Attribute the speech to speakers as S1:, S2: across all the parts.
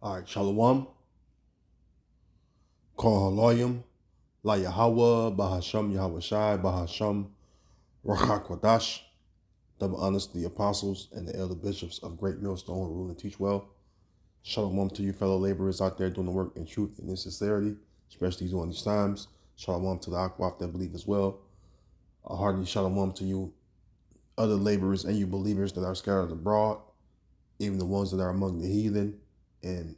S1: All right, Shalom, Kol Haloyim, La Yahweh, Bahasham Yahweh Shai, Bahasham Rachakwadash. Double honors to the apostles and the elder bishops of Great Millstone, rule and teach well. Shalom to you fellow laborers out there doing the work in truth and in sincerity, especially during these times. Shalom to the Akwaf that believe as well. A hearty shalom to you other laborers and you believers that are scattered abroad, even the ones that are among the heathen and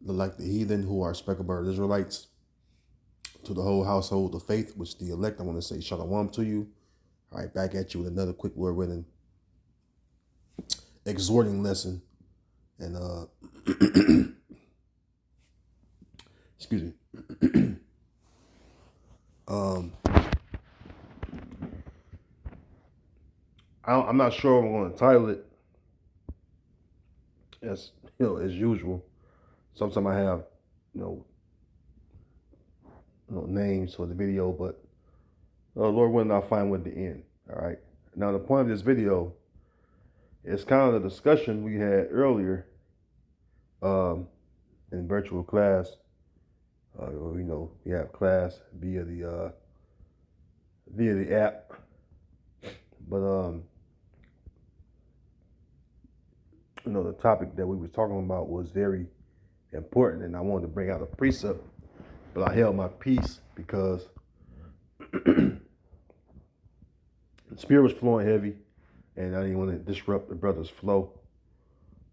S1: like the heathen who are speckled Israelites. To the whole household of faith, which the elect, I want to say shalom to you. All right, back at you with another quick word winning exhorting lesson. And excuse me. I'm not sure I'm going to title it as as usual. Sometimes I have names for the video, but Lord willing, I'll find one at the end. All right. Now the point of this video is kind of the discussion we had earlier in virtual class. We have class via the app, but the topic that we were talking about was very important, and I wanted to bring out a precept, but I held my peace because the spirit was flowing heavy, and I didn't want to disrupt the brother's flow,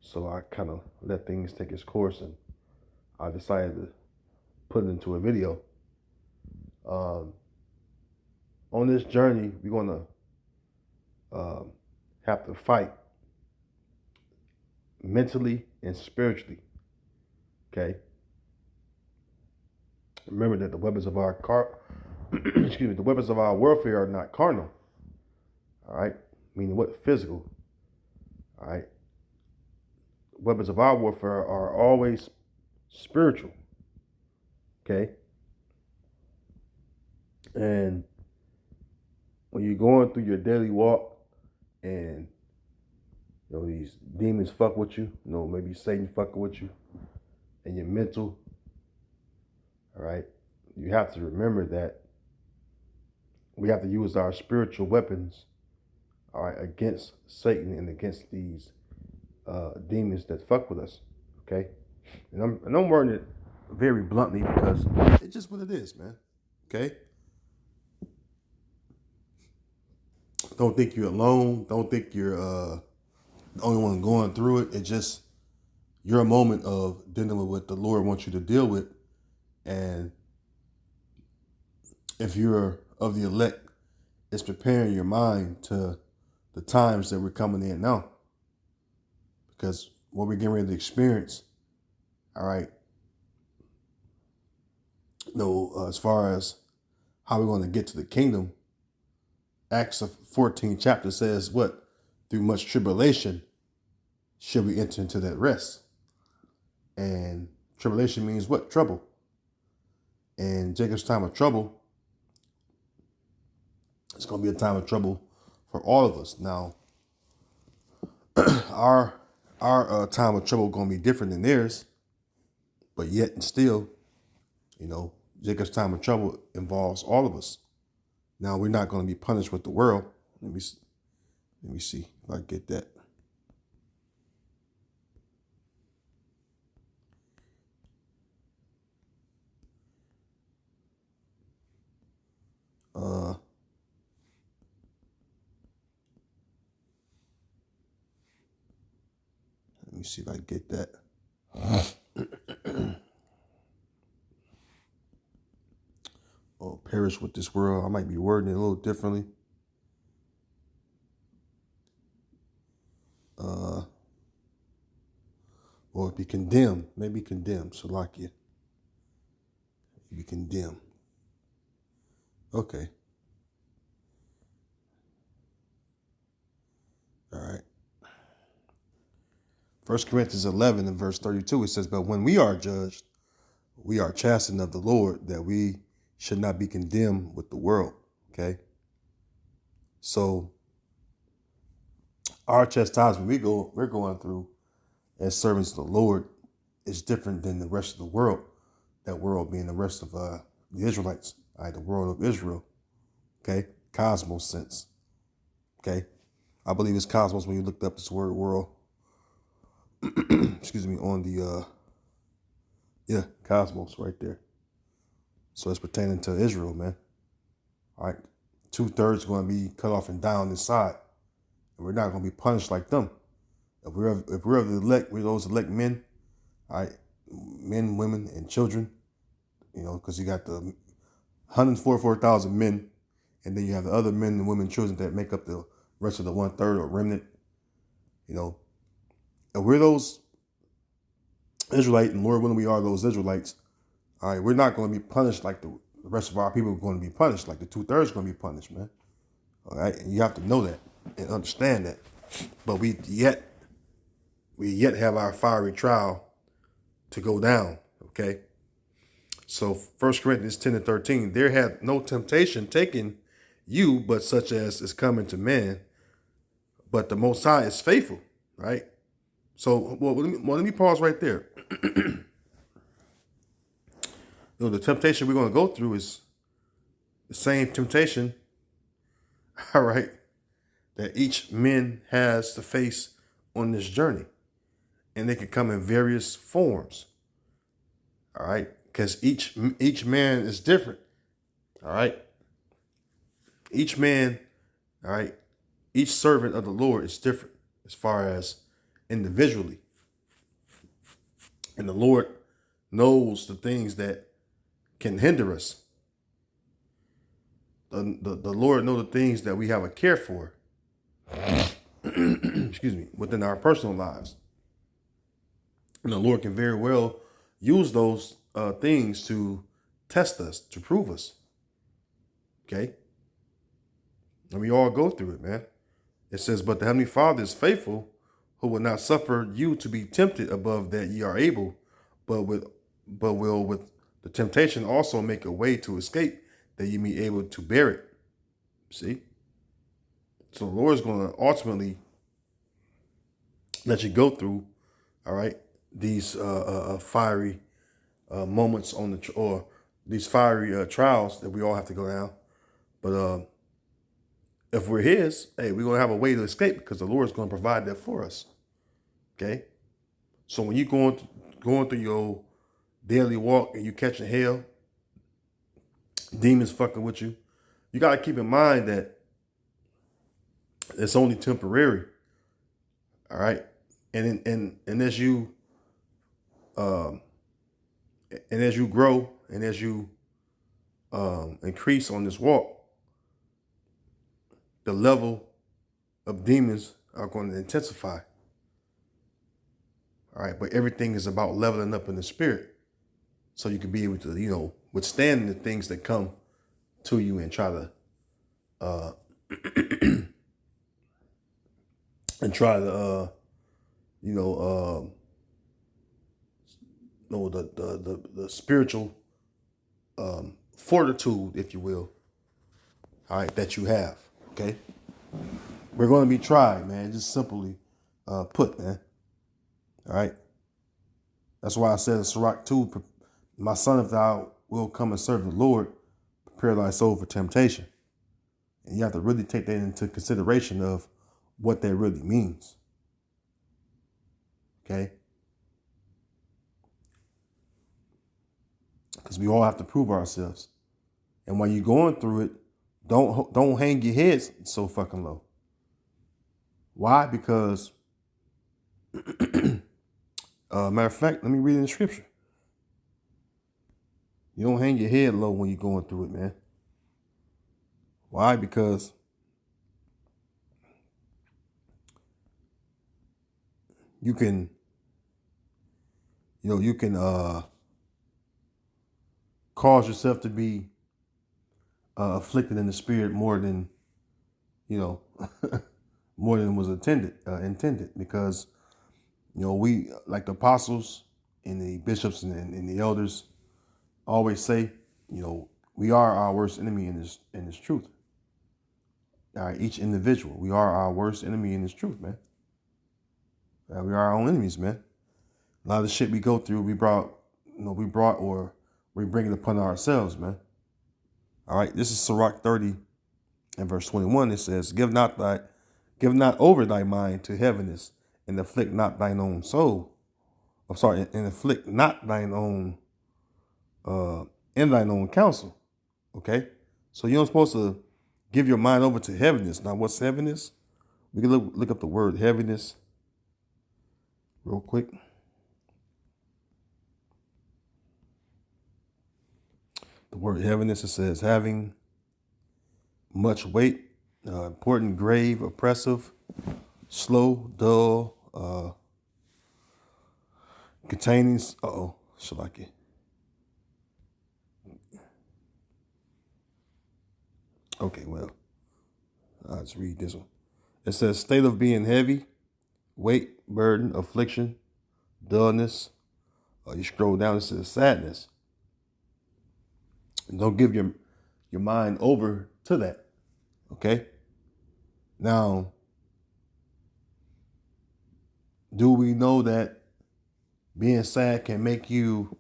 S1: so I kind of let things take its course, and I decided to put it into a video. On this journey, we're going to have to fight mentally and spiritually. Okay. Remember that the weapons of our the weapons of our warfare are not carnal. All right, meaning what? Physical. All right. Weapons of our warfare are always spiritual. Okay. And when you're going through your daily walk and these demons fuck with you, maybe Satan fucking with you and your mental, all right, you have to remember that we have to use our spiritual weapons, all right, against Satan and against these demons that fuck with us, okay? And I'm wording it very bluntly because it's just what it is, man, okay? Don't think you're alone. Don't think you're the only one going through it. It's just your moment of dealing with what the Lord wants you to deal with. And if you're of the elect, it's preparing your mind to the times that we're coming in now. Because what we're getting ready to experience, all right, as far as how we're going to get to the kingdom, Acts 14 chapter says what? Through much tribulation shall we enter into that rest. And tribulation means what? Trouble. And Jacob's time of trouble, it's going to be a time of trouble for all of us. Now, our time of trouble is going to be different than theirs, but yet and still, Jacob's time of trouble involves all of us. Now, we're not going to be punished with the world. Let me see if I get that. Let me see if I get that. Perish with this world. I might be wording it a little differently. Or be condemned. Maybe condemned. Salakia. Be condemned. Okay. All right. 1 Corinthians 11 and verse 32, it says, but when we are judged, we are chastened of the Lord, that we should not be condemned with the world. Okay. So our chastisement we're going through as servants of the Lord is different than the rest of the world. That world being the rest of the Israelites, all right, the world of Israel. Okay, cosmos sense. Okay, I believe it's cosmos when you looked up this word world. Excuse me, on the cosmos right there. So it's pertaining to Israel, man. All right, 2/3 going to be cut off and down inside, and we're not going to be punished like them. If we're of the elect, we're those elect men. All right, men, women, and children. You know, because you got the 144,000 men, and then you have the other men and women, children that make up the rest of the 1/3 or remnant. You know, if we're those Israelite, and Lord willing, we are those Israelites. All right, we're not going to be punished like the rest of our people are going to be punished, like the 2/3 going to be punished, man. All right, and you have to know that and understand that. But we yet have our fiery trial to go down. Okay. So 1 Corinthians 10:13, there hath no temptation taken you, but such as is coming to man. But the Most High is faithful, right? So, let me pause right there. The temptation we're going to go through is the same temptation, all right, that each man has to face on this journey. And they can come in various forms, all right? Because each man is different, all right? Each man, all right, each servant of the Lord is different as far as individually. And the Lord knows the things that can hinder us. The Lord knows the things that we have a care for, excuse me, within our personal lives. And the Lord can very well use those things to test us, to prove us. Okay? And we all go through it, man. It says, but the Heavenly Father is faithful, who will not suffer you to be tempted above that ye are able, but will with the temptation also make a way to escape, that you be able to bear it. See? So the Lord is going to ultimately let you go through, all right, these fiery moments on or these fiery trials that we all have to go down. But if we're His, hey, we're going to have a way to escape because the Lord is going to provide that for us. Okay? So when you're going through your daily walk and you catching hell, demons fucking with you, you got to keep in mind that it's only temporary. All right? And as you grow and as you increase on this walk, the level of demons are going to intensify. All right, but everything is about leveling up in the spirit, so you can be able to, withstand the things that come to you and try to the spiritual fortitude, if you will, all right, that you have. Okay, we're going to be tried, man. Just simply put, man. All right. That's why I said in Sirach 2, my son, if thou will come and serve the Lord, prepare thy soul for temptation. And you have to really take that into consideration of what that really means. Okay? Because we all have to prove ourselves. And while you're going through it, don't hang your heads so fucking low. Why? Because matter of fact, let me read in the scripture. You don't hang your head low when you're going through it, man. Why? Because you can cause yourself to be afflicted in the spirit more than more than was intended, because we, like the apostles and the bishops and the elders always say, we are our worst enemy in this truth. All right, each individual, we are our worst enemy in this truth, man. We are our own enemies, man. A lot of the shit we go through, we brought or we bring it upon ourselves, man. All right, this is Sirach 30 and verse 21. It says, Give not over thy mind to heaviness, and afflict not thine own soul. I'm sorry, and afflict not thine own in thine own counsel. Okay? So you're not supposed to give your mind over to heaviness. Now, what's heaviness? We can look up the word heaviness real quick. The word heaviness, it says having much weight, important, grave, oppressive, slow, dull, containing, shalaki. Okay, well, I'll just read this one. It says state of being heavy, weight, burden, affliction, dullness. You scroll down, it says sadness. And don't give your mind over to that. Okay? Now, do we know that being sad can make you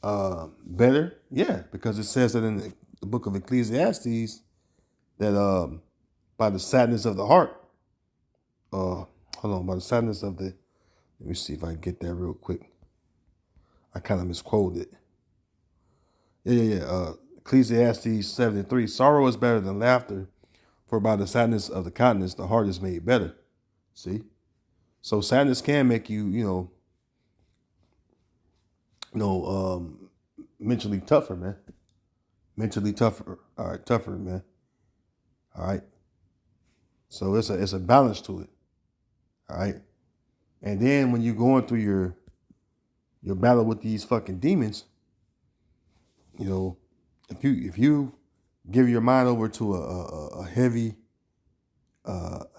S1: better? Yeah, because it says that in the book of Ecclesiastes that by the sadness of the heart, by the sadness of the, let me see if I can get that real quick. I kind of misquoted it. Yeah. Ecclesiastes 7:3. Sorrow is better than laughter, for by the sadness of the countenance, the heart is made better. See? So sadness can make you, mentally tougher, man. Mentally tougher. All right, tougher, man. All right. So it's a balance to it. All right. And then when you're going through your battle with these fucking demons, if you give your mind over to a heavy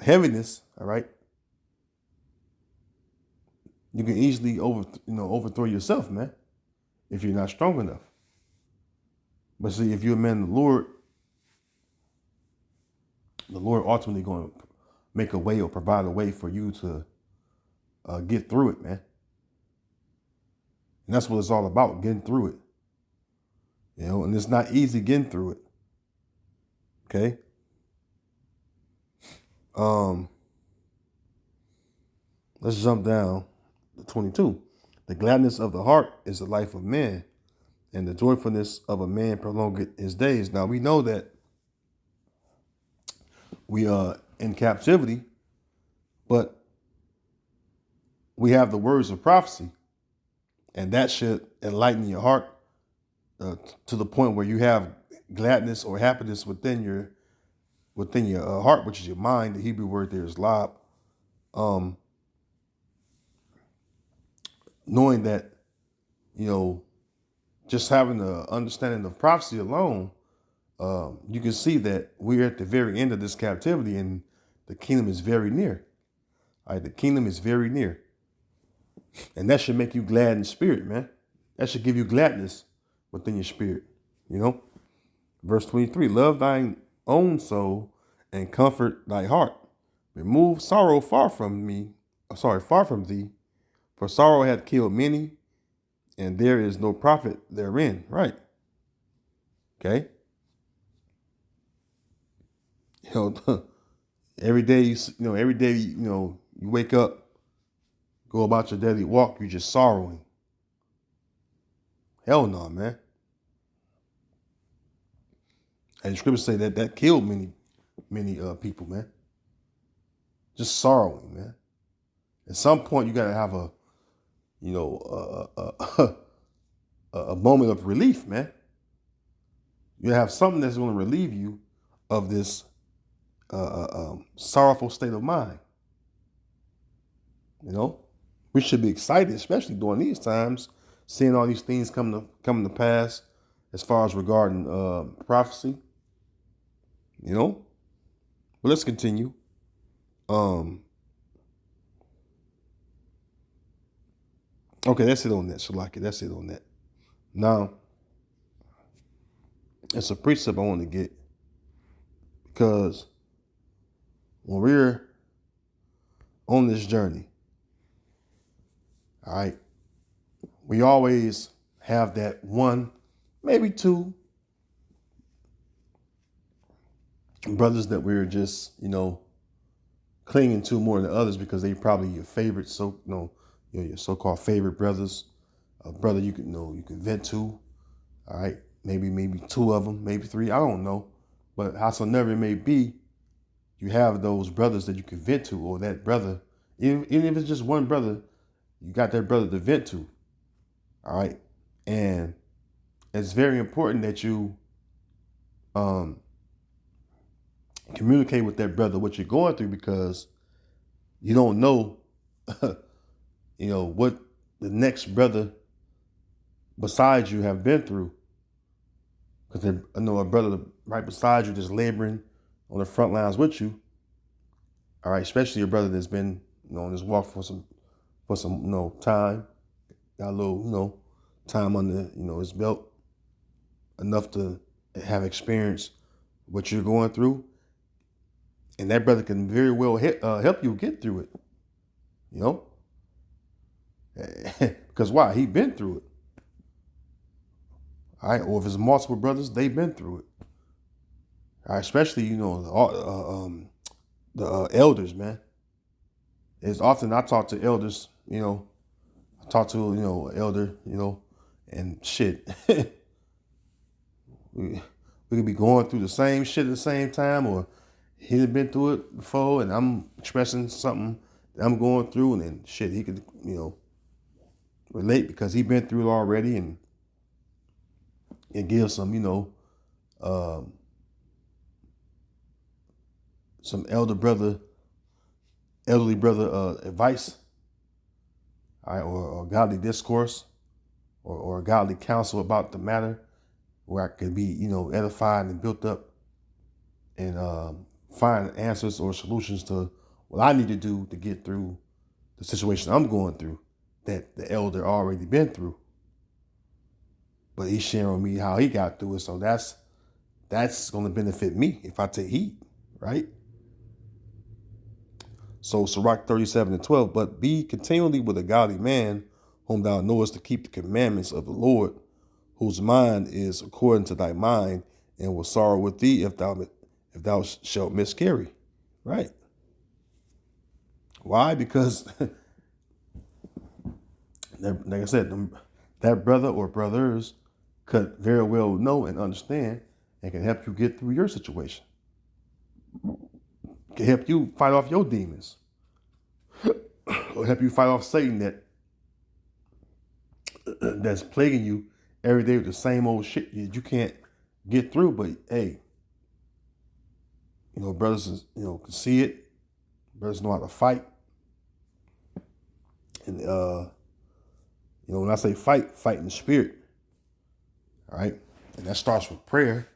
S1: heaviness, all right, you can easily overthrow yourself, man, if you're not strong enough. But see, if you're a man of the Lord ultimately going to make a way or provide a way for you to get through it, man. And that's what it's all about, getting through it. And it's not easy getting through it. Okay? Let's jump down to 22. The gladness of the heart is the life of man, and the joyfulness of a man prolongeth his days. Now we know that we are in captivity, but we have the words of prophecy, and that should enlighten your heart to the point where you have gladness or happiness within your heart, which is your mind. The Hebrew word there is lab. Knowing that, just having the understanding of prophecy alone, you can see that we're at the very end of this captivity and the kingdom is very near. All right, the kingdom is very near. And that should make you glad in spirit, man. That should give you gladness within your spirit, Verse 23, love thine own soul and comfort thy heart. Remove sorrow far from thee, for sorrow hath killed many, and there is no profit therein. Right. Okay. Every day, you wake up, go about your daily walk, you're just sorrowing. Hell no, man. And the scriptures say that killed many people, man. Just sorrowing, man. At some point, you got to have a moment of relief, man. You have something that's going to relieve you of this sorrowful state of mind. We should be excited, especially during these times, seeing all these things come to pass as far as regarding prophecy. But let's continue. Okay, that's it on that, Shalaki. That's it on that. Now, it's a precept I want to get, because when we're on this journey, All right. We always have that one, maybe two brothers that we're just, clinging to more than others because they probably your favorite, your so-called favorite brothers, a brother you can vent to. All right. Maybe two of them, maybe three. I don't know. But howsoever it may be, you have those brothers that you can vent to, or that brother, even if it's just one brother, you got that brother to vent to. All right. And it's very important that you communicate with that brother what you're going through, because you don't know, what the next brother beside you have been through. Because I know a brother right beside you just laboring on the front lines with you. All right, especially a brother that's been, on this walk for some time, got a little, time under, his belt, enough to have experienced what you're going through, and that brother can very well help you get through it, because why? He been through it. All right, or if it's multiple brothers, they've been through it. All right, especially the elders, man. It's often I talk to elders, I talk to elder, and shit. we could be going through the same shit at the same time, or he'd been through it before, and I'm expressing something that I'm going through, and then shit, he could relate because he been through it already, and give some some elderly brother advice, all right, or godly discourse, or godly counsel about the matter, where I could be edified and built up, and find answers or solutions to what I need to do to get through the situation I'm going through that the elder already been through. But he's sharing with me how he got through it, so that's going to benefit me if I take heed, right? So Sirach 37:12, but be continually with a godly man, whom thou knowest to keep the commandments of the Lord, whose mind is according to thy mind, and will sorrow with thee if thou shalt miscarry. Right? Why? Because, like I said, that brother or brothers could very well know and understand, and can help you get through your situation. Can help you fight off your demons, or help you fight off Satan that's plaguing you every day with the same old shit you can't get through. But hey, brothers, can see it. Brothers know how to fight. And, when I say fight in the spirit. All right. And that starts with prayer.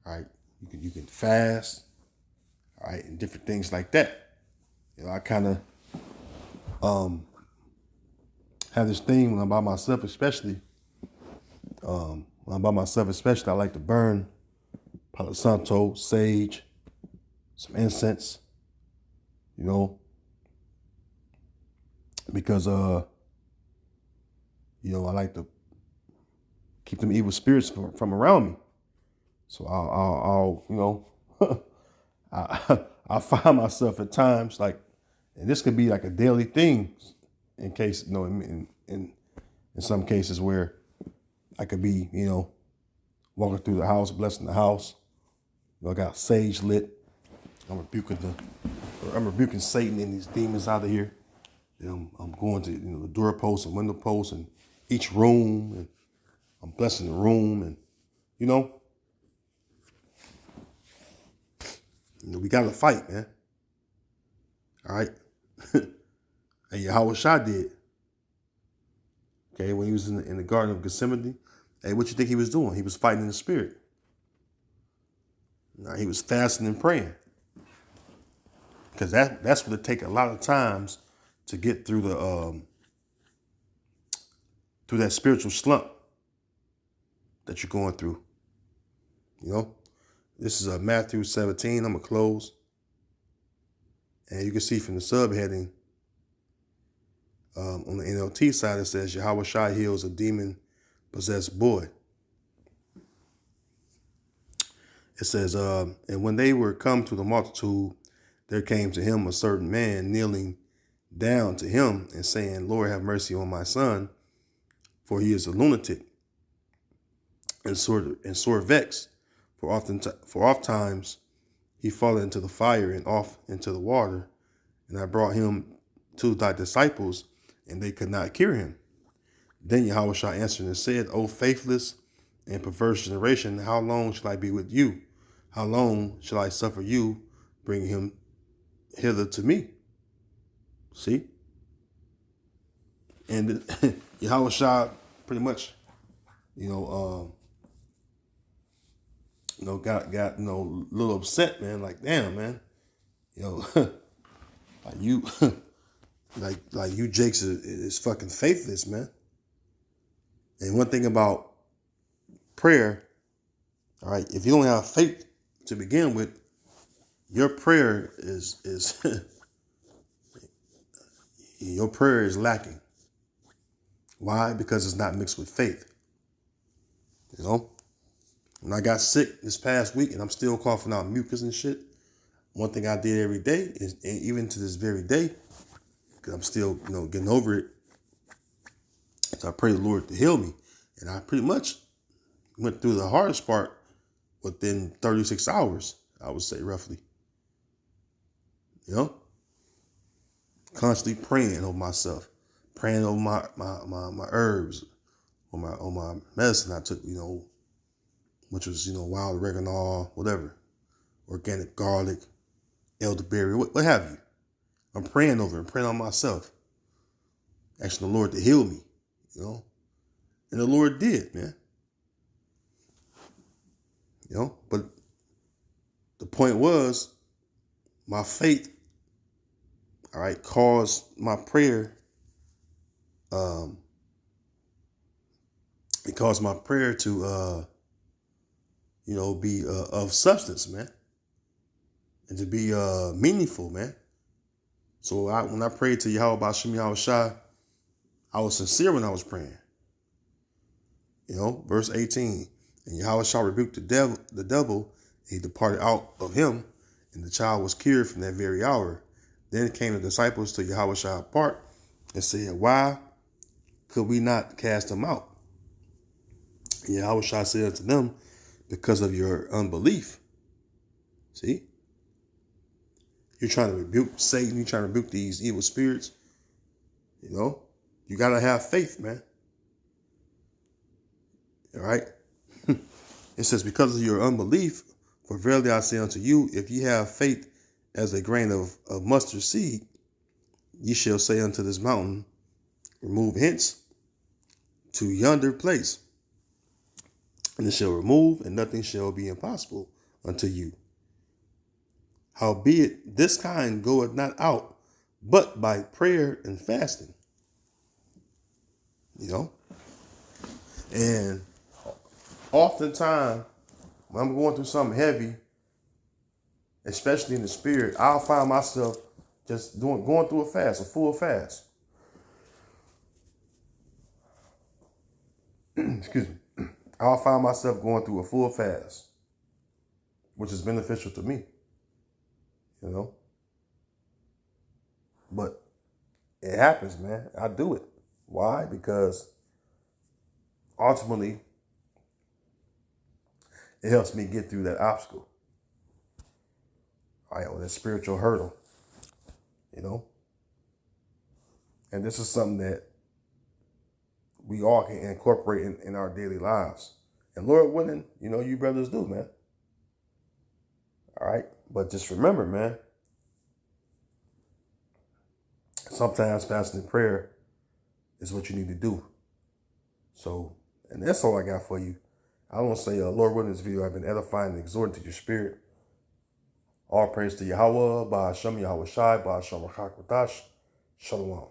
S1: All right. You can fast. All right. And different things like that. I kind of have this thing when I'm by myself, especially. I like to burn Palo Santo, sage, some incense, because I like to keep them evil spirits from around me. So I'll I find myself at times like, and this could be like a daily thing, in case in some cases where I could be walking through the house, blessing the house. I got sage lit. I'm rebuking Satan and these demons out of here. I'm going to the doorposts and window posts and each room, and I'm blessing the room, and we got to fight, man. All right. And Yahweh Shah did. Okay, when he was in the Garden of Gethsemane, hey, what you think he was doing? He was fighting in the spirit. Now, he was fasting and praying. Because that's what it take a lot of times to get through through that spiritual slump that you're going through. This is Matthew 17. I'm going to close. And you can see from the subheading, On the NLT side, it says Yahweh Shai heals a demon-possessed boy. It says, and when they were come to the multitude, there came to him a certain man kneeling down to him and saying, Lord, have mercy on my son, for he is a lunatic and sore vexed. For oft times he falleth into the fire and off into the water. And I brought him to thy disciples, and they could not cure him. Then Yahushua answered and said, O faithless and perverse generation, how long shall I be with you? How long shall I suffer you, bring him hither to me? See? And Yahushua pretty much, got a little upset, man. Like, damn, man, like you, like you, Jakes is fucking faithless, man. And one thing about prayer, all right, if you don't have faith to begin with, your prayer is your prayer is lacking. Why? Because it's not mixed with faith. When I got sick this past week and I'm still coughing out mucus and shit, one thing I did every day is, and even to this very day, because I'm still, getting over it, so I pray the Lord to heal me. And I pretty much went through the hardest part within 36 hours, I would say, roughly. Constantly praying over myself, praying over my herbs, on my medicine I took, which was, wild oregano, whatever, organic garlic, elderberry, what have you. I'm praying over it, praying on myself, asking the Lord to heal me, and the Lord did, man. But the point was, my faith, all right, caused my prayer, it caused my prayer to, be of substance, man, and to be meaningful, man. So when I prayed to Yahweh Ba'Shem Yahweh Shai, I was sincere when I was praying. Verse 18, and Yahweh Shai rebuked the devil, and he departed out of him, and the child was cured from that very hour. Then came the disciples to Yahweh Shai apart and said, why could we not cast him out? And Yahweh Shai said unto them, because of your unbelief. See? You're trying to rebuke Satan. You're trying to rebuke these evil spirits. You got to have faith, man. All right? It says, because of your unbelief, for verily I say unto you, if ye have faith as a grain of mustard seed, ye shall say unto this mountain, remove hence to yonder place, and it shall remove, and nothing shall be impossible unto you. Howbeit, this kind goeth not out, but by prayer and fasting. And oftentimes, when I'm going through something heavy, especially in the spirit, I'll find myself just going through a full fast. Excuse me. I'll find myself going through a full fast, which is beneficial to me, But it happens, man. I do it. Why? Because ultimately, it helps me get through that obstacle. All right, or that spiritual hurdle, And this is something that we all can incorporate in our daily lives. And Lord willing, you brothers do, man. All right. But just remember, man, sometimes fasting and prayer is what you need to do. So, and that's all I got for you. I want to say, Lord willing, this video, I've been edifying and exhorting to your spirit. All praise to Yahweh, Ba'Shem Yahweh Shai, Ba'Shem Rachak Wadash. Shalom.